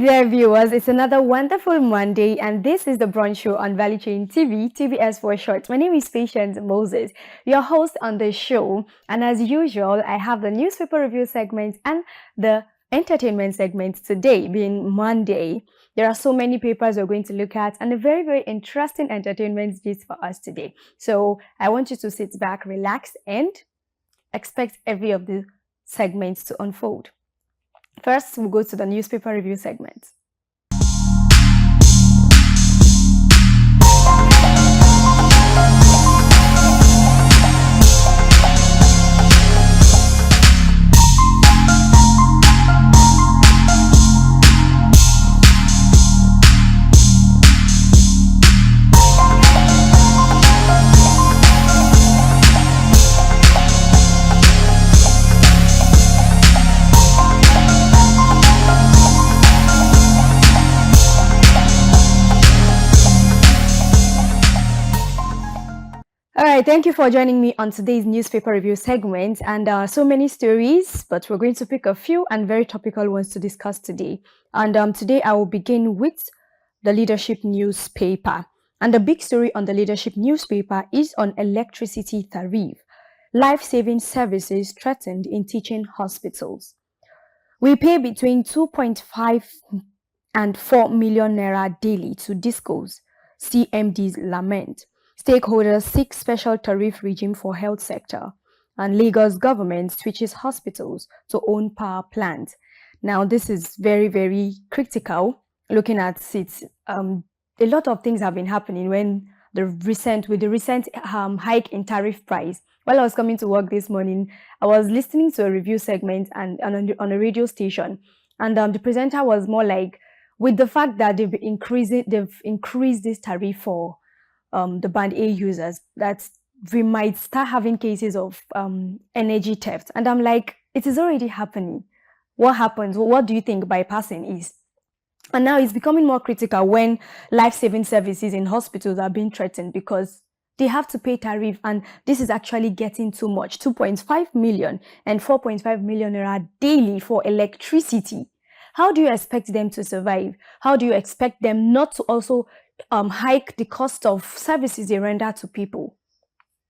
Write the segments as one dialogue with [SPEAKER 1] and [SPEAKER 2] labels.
[SPEAKER 1] there, viewers. It's another wonderful Monday, and this is the Brunch Show on Valley Chain TV, TVS for short. My name is Patience Moses, your host on the show. And as usual, I have the newspaper review segment and the entertainment segment today, being Monday. There are so many papers we're going to look at, and a very, very interesting entertainment gist for us today. So I want you to sit back, relax, and expect every of the segments to unfold. First, we'll go to the newspaper review segment. All right, thank you for joining me on today's newspaper review segment. And so many stories, but we're going to pick a few and very topical ones to discuss today. And today I will begin with the leadership newspaper. And the big story on the leadership newspaper is on electricity tariff. Life-saving services threatened in teaching hospitals. We pay between 2.5 and 4 million naira daily to discos, CMDs lament. Stakeholders seek special tariff regime for health sector, and Lagos government switches hospitals to own power plants. Now, this is very, very critical. Looking at it, a lot of things have been happening with the recent hike in tariff price. While I was coming to work this morning, I was listening to a review segment and on a radio station, and the presenter was more like, with the fact that they've increased this tariff for the band A users, that we might start having cases of energy theft. And I'm like, it is already happening. What happens? What do you think bypassing is? And now it's becoming more critical when life-saving services in hospitals are being threatened because they have to pay tariff, and this is actually getting too much. 2.5 million and 4.5 million naira daily for electricity. How do you expect them to survive? How do you expect them not to also hike the cost of services they render to people?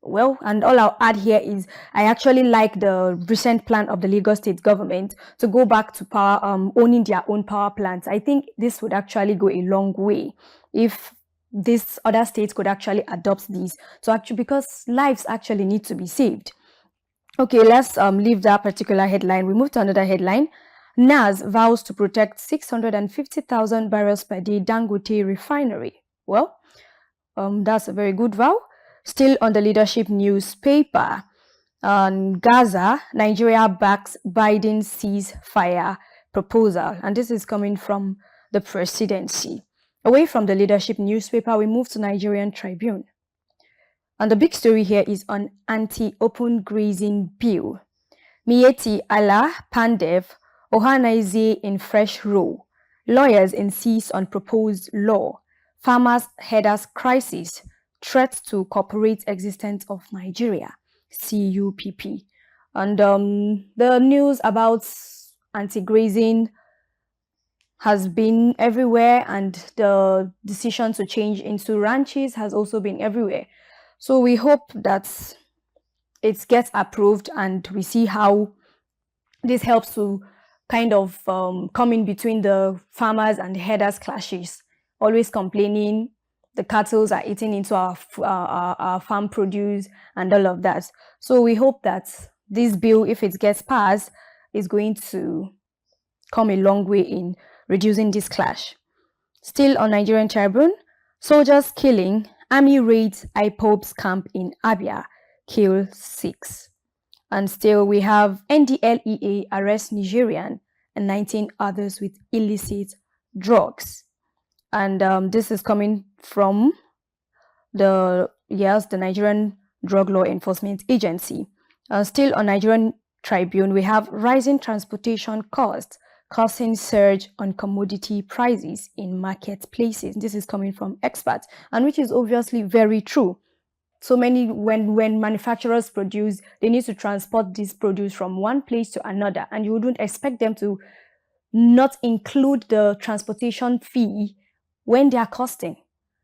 [SPEAKER 1] Well, and all I'll add here is I actually like the recent plan of the Lagos state government to go back to power, owning their own power plants. I think this would actually go a long way if these other states could actually adopt these. So actually, because lives actually need to be saved. Okay, let's leave that particular headline. We move to another headline. NAS vows to protect 650,000 barrels per day Dangote refinery. Well, that's a very good vow. Still on the leadership newspaper, Gaza, Nigeria backs Biden ceasefire proposal. And this is coming from the presidency. Away from the leadership newspaper, we move to Nigerian Tribune. And the big story here is on anti-open grazing bill. Mieti Allah Pandev Ohanaize in fresh row. Lawyers insist on proposed law. Farmers herders crisis. Threat to corporate existence of Nigeria. CUPP. And the news about anti-grazing has been everywhere, and the decision to change into ranches has also been everywhere. So we hope that it gets approved, and we see how this helps to kind of come in between the farmers and the herders clashes, always complaining the cattle are eating into our farm produce and all of that. So we hope that this bill, if it gets passed, is going to come a long way in reducing this clash. Still on Nigerian Tribune, soldiers killing, army raids IPOB's camp in Abia, kill 6. And still we have NDLEA arrest Nigerian and 19 others with illicit drugs. And this is coming from the Nigerian Drug Law Enforcement Agency. Still on Nigerian Tribune, we have rising transportation costs causing surge on commodity prices in marketplaces. This is coming from experts, and which is obviously very true. So many, when manufacturers produce, they need to transport this produce from one place to another, and you wouldn't expect them to not include the transportation fee when they are costing.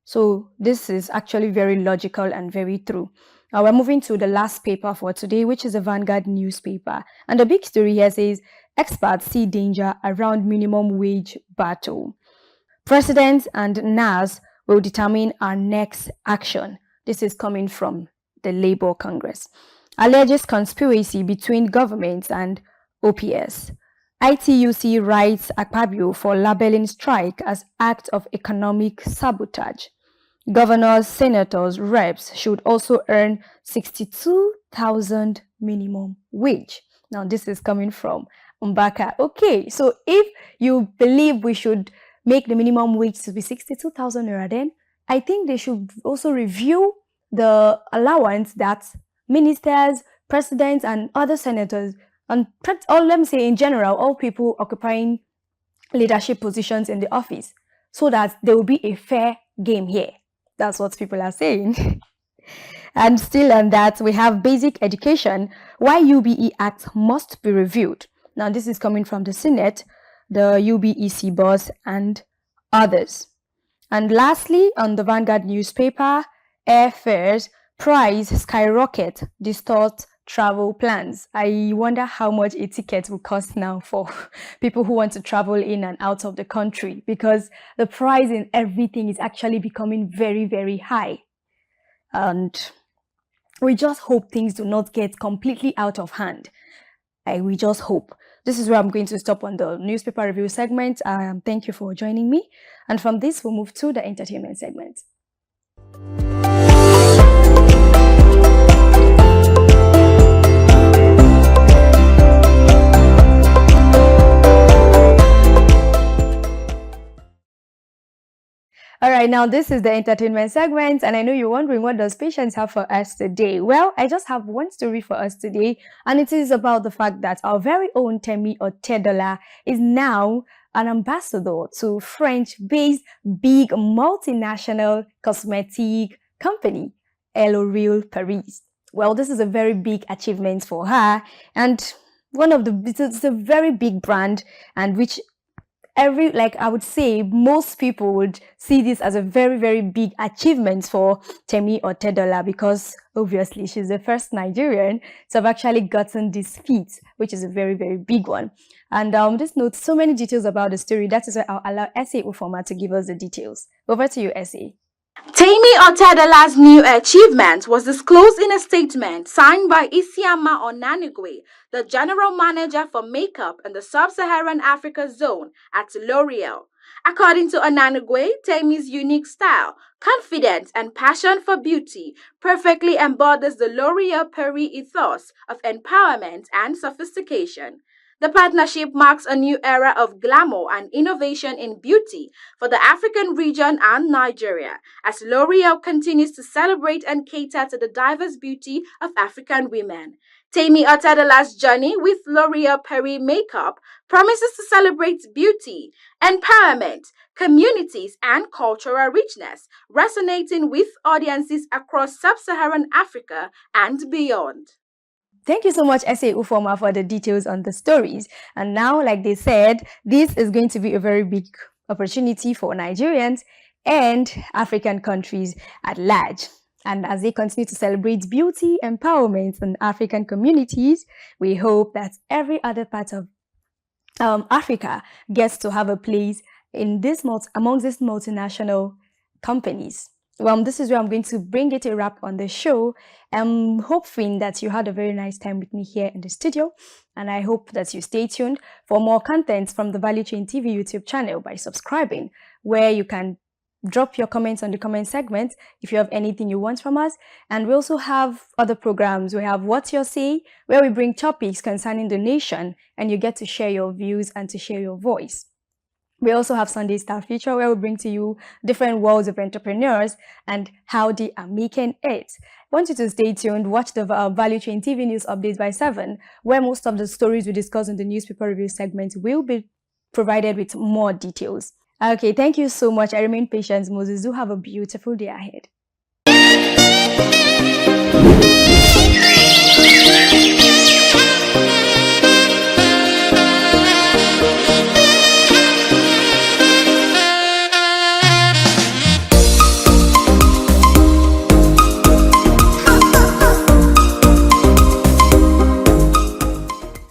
[SPEAKER 1] So this is actually very logical and very true. Now we're moving to the last paper for today, which is a Vanguard newspaper. And the big story here says, experts see danger around minimum wage battle. President and NAS will determine our next action. This is coming from the Labour Congress. Alleges conspiracy between governments and OPS. ITUC writes Akpabio for labeling strike as act of economic sabotage. Governors, senators, reps should also earn 62,000 minimum wage. Now, this is coming from Mbaka. Okay, so if you believe we should make the minimum wage to be 62,000 naira, then I think they should also review the allowance that ministers, presidents, and other senators, and let me say in general, all people occupying leadership positions in the office, so that there will be a fair game here. That's what people are saying. And still on that, we have basic education, why UBE Act must be reviewed. Now, this is coming from the Senate, the UBEC boss, and others. And lastly, on the Vanguard newspaper, airfares price skyrocket distorts travel plans. I wonder how much a ticket will cost now for people who want to travel in and out of the country, because the price in everything is actually becoming very, very high. And we just hope things do not get completely out of hand. We just hope. This is where I'm going to stop on the newspaper review segment. Thank you for joining me. And from this, we'll move to the entertainment segment. All right, now this is the entertainment segment, and I know you're wondering, what does Patience have for us today? Well, I just have one story for us today, and it is about the fact that our very own Temi Otedola is now an ambassador to French-based big multinational cosmetic company, L'Oréal Paris. Well, this is a very big achievement for her, and it's a very big brand, and which I would say most people would see this as a very, very big achievement for Temi Otedola, because obviously she's the first Nigerian to have actually gotten this feat, which is a very, very big one. And just note so many details about the story. That is why I'll allow Essay Ufoma to give us the details. Over to you, Essay.
[SPEAKER 2] Temi Otedola's new achievement was disclosed in a statement signed by Isiama Onanigwe, the General Manager for Makeup in the Sub-Saharan Africa Zone at L'Oréal. According to Onanigwe, Temi's unique style, confidence, and passion for beauty perfectly embodies the L'Oréal Paris ethos of empowerment and sophistication. The partnership marks a new era of glamour and innovation in beauty for the African region and Nigeria, as L'Oréal continues to celebrate and cater to the diverse beauty of African women. Temi Otedola's journey with L'Oréal Paris Makeup promises to celebrate beauty, empowerment, communities, and cultural richness, resonating with audiences across sub-Saharan Africa and beyond.
[SPEAKER 1] Thank you so much, S.A. Ufoma, for the details on the stories. And now, like they said, this is going to be a very big opportunity for Nigerians and African countries at large. And as they continue to celebrate beauty, empowerment in African communities, we hope that every other part of Africa gets to have a place in this amongst these multinational companies. Well, this is where I'm going to bring it a wrap on the show. I'm hoping that you had a very nice time with me here in the studio, and I hope that you stay tuned for more content from the Value Chain TV YouTube channel by subscribing, where you can drop your comments on the comment segment if you have anything you want from us. And we also have other programs. We have What's Your Say, where we bring topics concerning the nation, and you get to share your views and to share your voice. We also have Sunday Star Future, where we bring to you different worlds of entrepreneurs and how they are making it. I want you to stay tuned. Watch the Value Chain TV News Updates by 7, where most of the stories we discuss in the newspaper review segment will be provided with more details. Okay, thank you so much. I remain patient, Moses. Do have a beautiful day ahead.